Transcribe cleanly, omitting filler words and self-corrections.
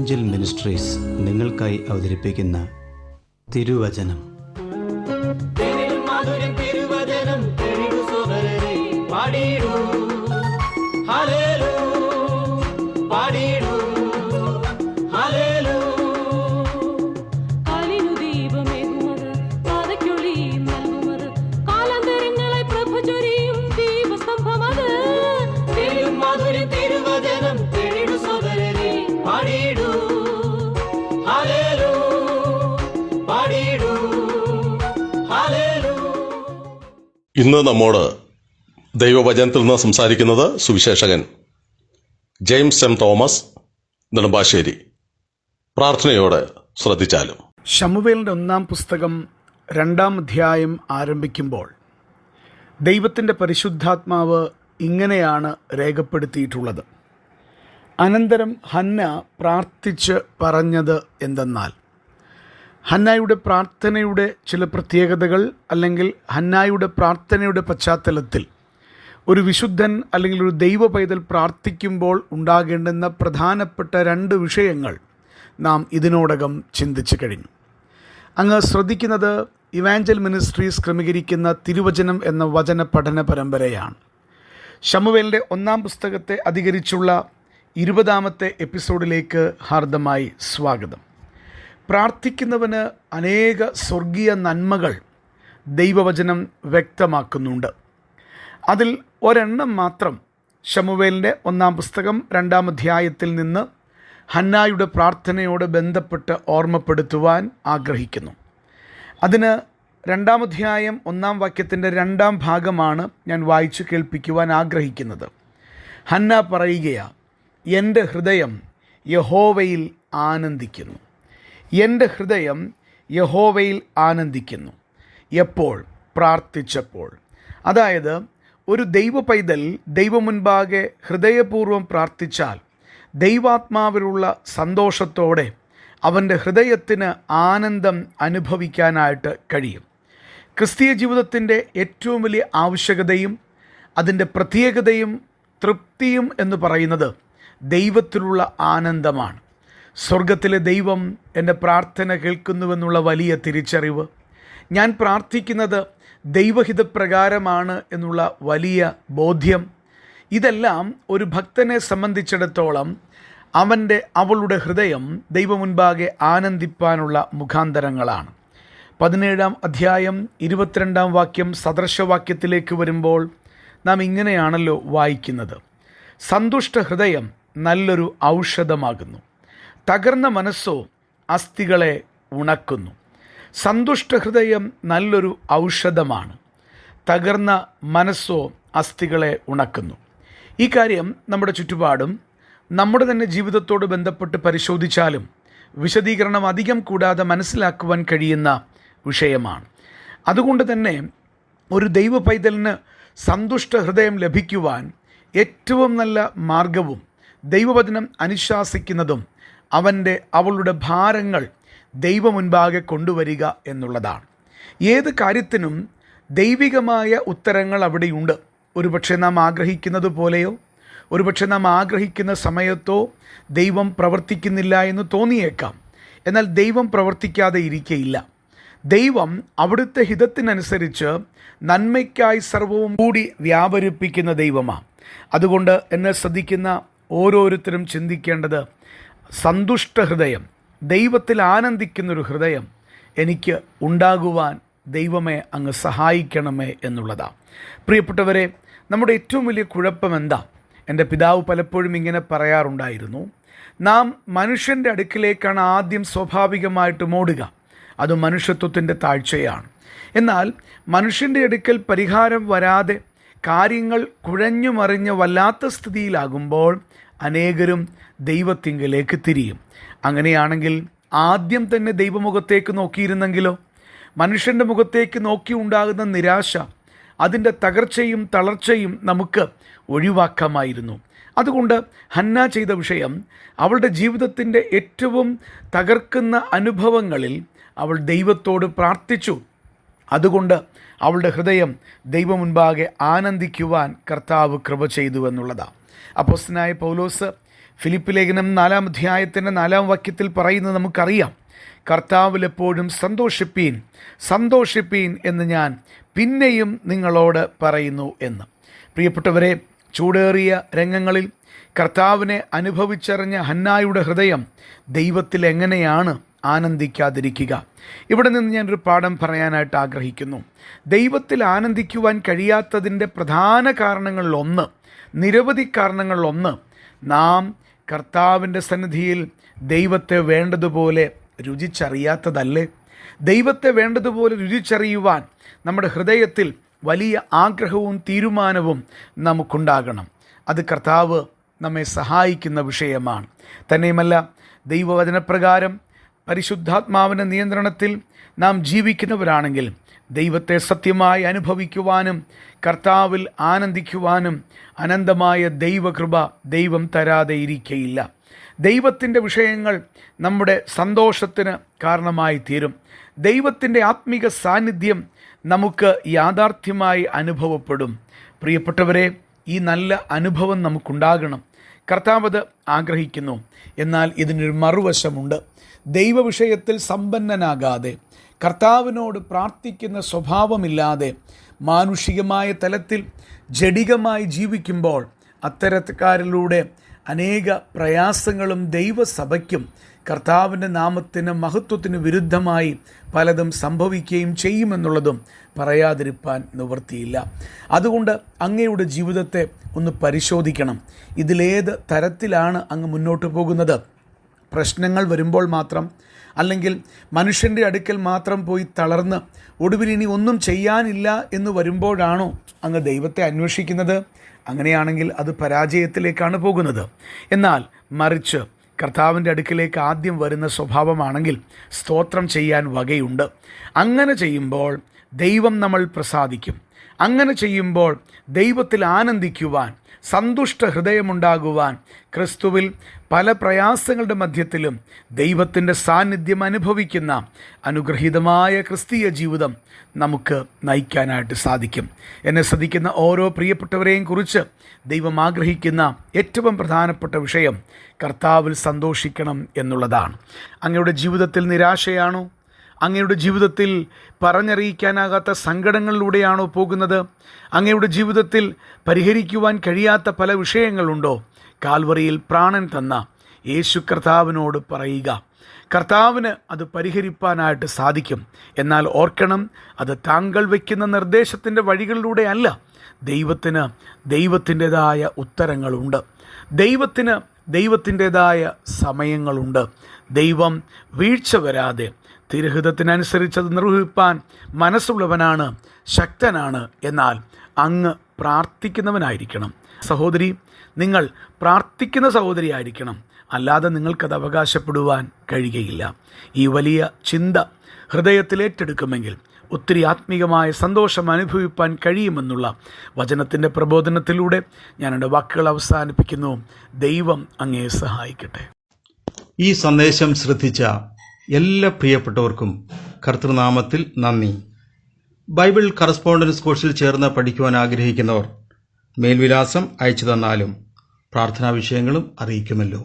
Evangel ministries നിങ്ങൾക്കായി അവതരിപ്പിക്കുന്ന തിരുവചനം. ഇന്ന് നമ്മോട് ദൈവവചനത്തിൽ നിന്ന് സംസാരിക്കുന്നത് Suviseshakan James M Thomas Nedumbassery. പ്രാർത്ഥനയോടെ ശ്രദ്ധിച്ചാലും. ശമൂവേലിൻ്റെ 1-ാം പുസ്തകം 2-ാം അധ്യായം ആരംഭിക്കുമ്പോൾ ദൈവത്തിൻ്റെ പരിശുദ്ധാത്മാവ് ഇങ്ങനെയാണ് രേഖപ്പെടുത്തിയിട്ടുള്ളത്. അനന്തരം ഹന്ന പ്രാർത്ഥിച്ച് പറഞ്ഞത് എന്തെന്നാൽ, ഹന്നായുടെ പ്രാർത്ഥനയുടെ ചില പ്രത്യേകതകൾ അല്ലെങ്കിൽ ഹന്നായുടെ പ്രാർത്ഥനയുടെ പശ്ചാത്തലത്തിൽ ഒരു വിശുദ്ധൻ അല്ലെങ്കിൽ ഒരു ദൈവ പൈതൽ പ്രാർത്ഥിക്കുമ്പോൾ ഉണ്ടാകേണ്ടുന്ന പ്രധാനപ്പെട്ട 2 വിഷയങ്ങൾ നാം ഇതിനോടകം ചിന്തിച്ചു കഴിഞ്ഞു. അങ്ങ് ശ്രദ്ധിക്കുന്നത് ഇവാഞ്ചൽ മിനിസ്ട്രീസ് ക്രമീകരിക്കുന്ന തിരുവചനം എന്ന വചന പഠന പരമ്പരയാണ്. ശമൂവേലിൻ്റെ 1-ാം പുസ്തകത്തെ അധികരിച്ചുള്ള 20-ാമത്തെ എപ്പിസോഡിലേക്ക് ഹാർദമായി സ്വാഗതം. പ്രാർത്ഥിക്കുന്നവന് അനേക സ്വർഗീയ നന്മകൾ ദൈവവചനം വ്യക്തമാക്കുന്നുണ്ട്. അതിൽ ഒരെണ്ണം മാത്രം ശമൂവേലിൻ്റെ 1-ാം പുസ്തകം 2-ാം അധ്യായത്തിൽ നിന്ന് ഹന്നായുടെ പ്രാർത്ഥനയോട് ബന്ധപ്പെട്ട് ഓർമ്മപ്പെടുത്തുവാൻ ആഗ്രഹിക്കുന്നു. അതിന് 2-ാം അധ്യായം 1-ാം വാക്യത്തിൻ്റെ 2-ാം ഭാഗമാണ് ഞാൻ വായിച്ചു കേൾപ്പിക്കുവാൻ ആഗ്രഹിക്കുന്നത്. ഹന്ന പറയുകയാണ്, എൻ്റെ ഹൃദയം യഹോവയിൽ ആനന്ദിക്കുന്നു. എൻ്റെ ഹൃദയം യഹോവയിൽ ആനന്ദിക്കുന്നു. എപ്പോൾ? പ്രാർത്ഥിച്ചപ്പോൾ. അതായത് ഒരു ദൈവ പൈതൽ ദൈവമുൻപാകെ ഹൃദയപൂർവ്വം പ്രാർത്ഥിച്ചാൽ ദൈവാത്മാവിലുള്ള സന്തോഷത്തോടെ അവൻ്റെ ഹൃദയത്തിന് ആനന്ദം അനുഭവിക്കാനായിട്ട് കഴിയും. ക്രിസ്തീയ ജീവിതത്തിൻ്റെ ഏറ്റവും വലിയ ആവശ്യകതയും അതിൻ്റെ പ്രത്യേകതയും തൃപ്തിയും എന്ന് പറയുന്നത് ദൈവത്തിലുള്ള ആനന്ദമാണ്. സ്വർഗത്തിലെ ദൈവം എൻ്റെ പ്രാർത്ഥന കേൾക്കുന്നുവെന്നുള്ള വലിയ തിരിച്ചറിവ്, ഞാൻ പ്രാർത്ഥിക്കുന്നത് ദൈവഹിതപ്രകാരമാണ് എന്നുള്ള വലിയ ബോധ്യം, ഇതെല്ലാം ഒരു ഭക്തനെ സംബന്ധിച്ചിടത്തോളം അവളുടെ ഹൃദയം ദൈവമുൻപാകെ ആനന്ദിപ്പാനുള്ള മുഖാന്തരങ്ങളാണ്. 17-ാം അധ്യായം 22-ാം വാക്യം സദൃശവാക്യത്തിലേക്ക് വരുമ്പോൾ നാം ഇങ്ങനെയാണല്ലോ വായിക്കുന്നത്, സന്തുഷ്ട ഹൃദയം നല്ലൊരു ഔഷധമാകുന്നു, തകർന്ന മനസ്സോ അസ്ഥികളെ ഉണക്കുന്നു. സന്തുഷ്ട ഹൃദയം നല്ലൊരു ഔഷധമാണ്, തകർന്ന മനസ്സോ അസ്ഥികളെ ഉണക്കുന്നു. ഈ കാര്യം നമ്മുടെ ചുറ്റുപാടും നമ്മുടെ തന്നെ ജീവിതത്തോട് ബന്ധപ്പെട്ട് പരിശോധിച്ചാലും വിശദീകരണം അധികം കൂടാതെ മനസ്സിലാക്കുവാൻ കഴിയുന്ന വിഷയമാണ്. അതുകൊണ്ട് തന്നെ ഒരു ദൈവ പൈതലിന് സന്തുഷ്ട ഹൃദയം ലഭിക്കുവാൻ ഏറ്റവും നല്ല മാർഗവും ദൈവവചനം അനുശാസിക്കുന്നതും അവളുടെ ഭാരങ്ങൾ ദൈവമുൻപാകെ കൊണ്ടുവരിക എന്നുള്ളതാണ്. ഏത് കാര്യത്തിനും ദൈവികമായ ഉത്തരങ്ങൾ അവിടെയുണ്ട്. ഒരുപക്ഷെ നാം ആഗ്രഹിക്കുന്നത് പോലെയോ ഒരുപക്ഷെ നാം ആഗ്രഹിക്കുന്ന സമയത്തോ ദൈവം പ്രവർത്തിക്കുന്നില്ല എന്ന് തോന്നിയേക്കാം. എന്നാൽ ദൈവം പ്രവർത്തിക്കാതെ ഇരിക്കയില്ല. ദൈവം അവിടുത്തെ ഹിതത്തിനനുസരിച്ച് നന്മയ്ക്കായി സർവവും കൂടി വ്യാപരിപ്പിക്കുന്ന ദൈവമാണ്. അതുകൊണ്ട് എന്നെ ശ്രദ്ധിക്കുന്ന ഓരോരുത്തരും ചിന്തിക്കേണ്ടത്, സന്തുഷ്ട ഹൃദയം, ദൈവത്തിൽ ആനന്ദിക്കുന്നൊരു ഹൃദയം എനിക്ക് ഉണ്ടാകുവാൻ ദൈവമേ അങ്ങ് സഹായിക്കണമേ എന്നുള്ളതാണ്. പ്രിയപ്പെട്ടവരെ, നമ്മുടെ ഏറ്റവും വലിയ കുഴപ്പം എന്താ? എൻ്റെ പിതാവ് പലപ്പോഴും ഇങ്ങനെ പറയാറുണ്ടായിരുന്നു, നാം മനുഷ്യൻ്റെ അടുക്കിലേക്കാണ് ആദ്യം സ്വാഭാവികമായിട്ടും ഓടുക. അത് മനുഷ്യത്വത്തിൻ്റെ താഴ്ചയാണ്. എന്നാൽ മനുഷ്യൻ്റെ അടുക്കൽ പരിഹാരം വരാതെ കാര്യങ്ങൾ കുഴഞ്ഞു മറിഞ്ഞ് വല്ലാത്ത സ്ഥിതിയിലാകുമ്പോൾ അനേകരും ദൈവത്തിങ്കലേക്ക് തിരിയും. അങ്ങനെയാണെങ്കിൽ ആദ്യം തന്നെ ദൈവമുഖത്തേക്ക് നോക്കിയിരുന്നെങ്കിലോ? മനുഷ്യൻ്റെ മുഖത്തേക്ക് നോക്കി ഉണ്ടാകുന്ന നിരാശ, അതിൻ്റെ തകർച്ചയും തളർച്ചയും നമുക്ക് ഒഴിവാക്കാമായിരുന്നു. അതുകൊണ്ട് ഹന്ന ചെയ്ത വിഷയം, അവളുടെ ജീവിതത്തിൻ്റെ ഏറ്റവും തകർക്കുന്ന അനുഭവങ്ങളിൽ അവൾ ദൈവത്തോട് പ്രാർത്ഥിച്ചു. അതുകൊണ്ട് അവളുടെ ഹൃദയം ദൈവമുൻപാകെ ആനന്ദിക്കുവാൻ കർത്താവ് കൃപ ചെയ്തു എന്നുള്ളതാണ്. അപ്പോസ്തലനായ പൗലോസ് ഫിലിപ്പ് ലേഖനം 4-ാം അധ്യായത്തിൻ്റെ 4-ാം വാക്യത്തിൽ പറയുന്നത് നമുക്കറിയാം. കർത്താവിൽ എപ്പോഴും സന്തോഷിപ്പീൻ, സന്തോഷിപ്പീൻ എന്ന് ഞാൻ പിന്നെയും നിങ്ങളോട് പറയുന്നു എന്ന്. പ്രിയപ്പെട്ടവരെ, ചൂടേറിയ രംഗങ്ങളിൽ കർത്താവിനെ അനുഭവിച്ചറിഞ്ഞ ഹന്നായുടെ ഹൃദയം ദൈവത്തിൽ എങ്ങനെയാണ് ആനന്ദിക്കാതിരിക്കുക? ഇവിടെ നിന്ന് ഞാനൊരു പാഠം പറയാനായിട്ട് ആഗ്രഹിക്കുന്നു. ദൈവത്തിൽ ആനന്ദിക്കുവാൻ കഴിയാത്തതിൻ്റെ പ്രധാന കാരണങ്ങളിലൊന്ന്, നിരവധി കാരണങ്ങളിലൊന്ന്, നാം കർത്താവിൻ്റെ സന്നിധിയിൽ ദൈവത്തെ വേണ്ടതുപോലെ രുചിച്ചറിയാത്തതല്ലേ? ദൈവത്തെ വേണ്ടതുപോലെ രുചിച്ചറിയുവാൻ നമ്മുടെ ഹൃദയത്തിൽ വലിയ ആഗ്രഹവും തീരുമാനവും നമുക്കുണ്ടാകണം. അത് കർത്താവ് നമ്മെ സഹായിക്കുന്ന വിഷയമാണ്. തന്നെയുമല്ല, ദൈവവചനപ്രകാരം പരിശുദ്ധാത്മാവിൻ്റെ നിയന്ത്രണത്തിൽ നാം ജീവിക്കുന്നവരാണെങ്കിൽ ദൈവത്തെ സത്യമായി അനുഭവിക്കുവാനും കർത്താവിൽ ആനന്ദിക്കുവാനും അനന്തമായ ദൈവകൃപ ദൈവം തരാതെ ഇരിക്കയില്ല. ദൈവത്തിൻ്റെ വിഷയങ്ങൾ നമ്മുടെ സന്തോഷത്തിന് കാരണമായി തീരും. ദൈവത്തിൻ്റെ ആത്മിക സാന്നിധ്യം നമുക്ക് യാഥാർത്ഥ്യമായി അനുഭവപ്പെടും. പ്രിയപ്പെട്ടവരെ, ഈ നല്ല അനുഭവം നമുക്കുണ്ടാകണം. കർത്താവ് അത് ആഗ്രഹിക്കുന്നു. എന്നാൽ ഇതിനൊരു മറുവശമുണ്ട്. ദൈവവിഷയത്തിൽ സമ്പന്നനാകാതെ, കർത്താവിനോട് പ്രാർത്ഥിക്കുന്ന സ്വഭാവമില്ലാതെ, മാനുഷികമായ തലത്തിൽ ജഡികമായി ജീവിക്കുമ്പോൾ അത്തരക്കാരിലൂടെ അനേക പ്രയാസങ്ങളും ദൈവസഭയ്ക്കും കർത്താവിൻ്റെ നാമത്തിന് മഹത്വത്തിന് വിരുദ്ധമായി പലതും സംഭവിക്കുകയും ചെയ്യുമെന്നുള്ളതും പറയാതിരിപ്പാൻ നിവൃത്തിയില്ല. അതുകൊണ്ട് അങ്ങയുടെ ജീവിതത്തെ ഒന്ന് പരിശോധിക്കണം. ഇതിലേത് തരത്തിലാണ് അങ്ങ് മുന്നോട്ട് പോകുന്നത്? പ്രശ്നങ്ങൾ വരുമ്പോൾ മാത്രം, അല്ലെങ്കിൽ മനുഷ്യൻ്റെ അടുക്കൽ മാത്രം പോയി തളർന്ന് ഒടുവിൽ ഇനി ഒന്നും ചെയ്യാനില്ല എന്ന് വരുമ്പോഴാണോ അങ്ങ് ദൈവത്തെ അന്വേഷിക്കുന്നത്? അങ്ങനെയാണെങ്കിൽ അത് പരാജയത്തിലേക്കാണ് പോകുന്നത്. എന്നാൽ മറിച്ച് കർത്താവിൻ്റെ അടുക്കിലേക്ക് ആദ്യം വരുന്ന സ്വഭാവമാണെങ്കിൽ സ്തോത്രം ചെയ്യാൻ വകയുണ്ട്. അങ്ങനെ ചെയ്യുമ്പോൾ ദൈവം നമ്മൾ പ്രസാദിക്കും. അങ്ങനെ ചെയ്യുമ്പോൾ ദൈവത്തിൽ ആനന്ദിക്കുവാൻ, സന്തുഷ്ട ഹൃദയമുണ്ടാകുവാൻ, ക്രിസ്തുവിൽ പല പ്രയാസങ്ങളുടെ മധ്യത്തിലും ദൈവത്തിൻ്റെ സാന്നിധ്യം അനുഭവിക്കുന്ന അനുഗ്രഹീതമായ ക്രിസ്തീയ ജീവിതം നമുക്ക് നയിക്കാനായിട്ട് സാധിക്കും. എന്നെ ശ്രദ്ധിക്കുന്ന ഓരോ പ്രിയപ്പെട്ടവരെയും കുറിച്ച് ദൈവം ആഗ്രഹിക്കുന്ന ഏറ്റവും പ്രധാനപ്പെട്ട വിഷയം കർത്താവിൽ സന്തോഷിക്കണം എന്നുള്ളതാണ്. അങ്ങയുടെ ജീവിതത്തിൽ നിരാശയാണോ? അങ്ങയുടെ ജീവിതത്തിൽ പറഞ്ഞറിയിക്കാനാകാത്ത സങ്കടങ്ങളിലൂടെയാണോ പോകുന്നത്? അങ്ങയുടെ ജീവിതത്തിൽ പരിഹരിക്കുവാൻ കഴിയാത്ത പല വിഷയങ്ങളുണ്ടോ? കാൽവറിയിൽ പ്രാണൻ തന്ന യേശു കർത്താവിനോട് പറയുക. കർത്താവിന് അത് പരിഹരിപ്പാനായിട്ട് സാധിക്കും. എന്നാൽ ഓർക്കണം, അത് താങ്കൾ വയ്ക്കുന്ന നിർദ്ദേശത്തിൻ്റെ വഴികളിലൂടെ അല്ല. ദൈവത്തിന് ദൈവത്തിൻ്റെതായ ഉത്തരങ്ങളുണ്ട്. ദൈവത്തിന് ദൈവത്തിൻ്റെതായ സമയങ്ങളുണ്ട്. ദൈവം വീഴ്ച വരാതെ തിരുഹിതത്തിനനുസരിച്ചത് നിർവഹിപ്പാൻ മനസ്സുള്ളവനാണ്, ശക്തനാണ്. എന്നാൽ അങ്ങ് പ്രാർത്ഥിക്കുന്നവനായിരിക്കണം. സഹോദരി, നിങ്ങൾ പ്രാർത്ഥിക്കുന്ന സഹോദരിയായിരിക്കണം. അല്ലാതെ നിങ്ങൾക്കത് അവകാശപ്പെടുവാൻ കഴിയുകയില്ല. ഈ വലിയ ചിന്ത ഹൃദയത്തിൽ ഏറ്റെടുക്കുമെങ്കിൽ ഒത്തിരി ആത്മീകമായ സന്തോഷം അനുഭവിപ്പാൻ കഴിയുമെന്നുള്ള വചനത്തിൻ്റെ പ്രബോധനത്തിലൂടെ ഞാൻ എൻ്റെ വാക്കുകൾ അവസാനിപ്പിക്കുന്നു. ദൈവം അങ്ങേ സഹായിക്കട്ടെ. ഈ സന്ദേശം ശ്രദ്ധിച്ച എല്ലാ പ്രിയപ്പെട്ടവർക്കും കർത്തൃനാമത്തിൽ നന്ദി. ബൈബിൾ കറസ്പോണ്ടൻസ് കോഴ്സിൽ ചേർന്ന് പഠിക്കുവാൻ ആഗ്രഹിക്കുന്നവർ മേൽവിലാസം അയച്ചു തന്നാലും പ്രാർത്ഥനാ വിഷയങ്ങളും അറിയിക്കുമല്ലോ.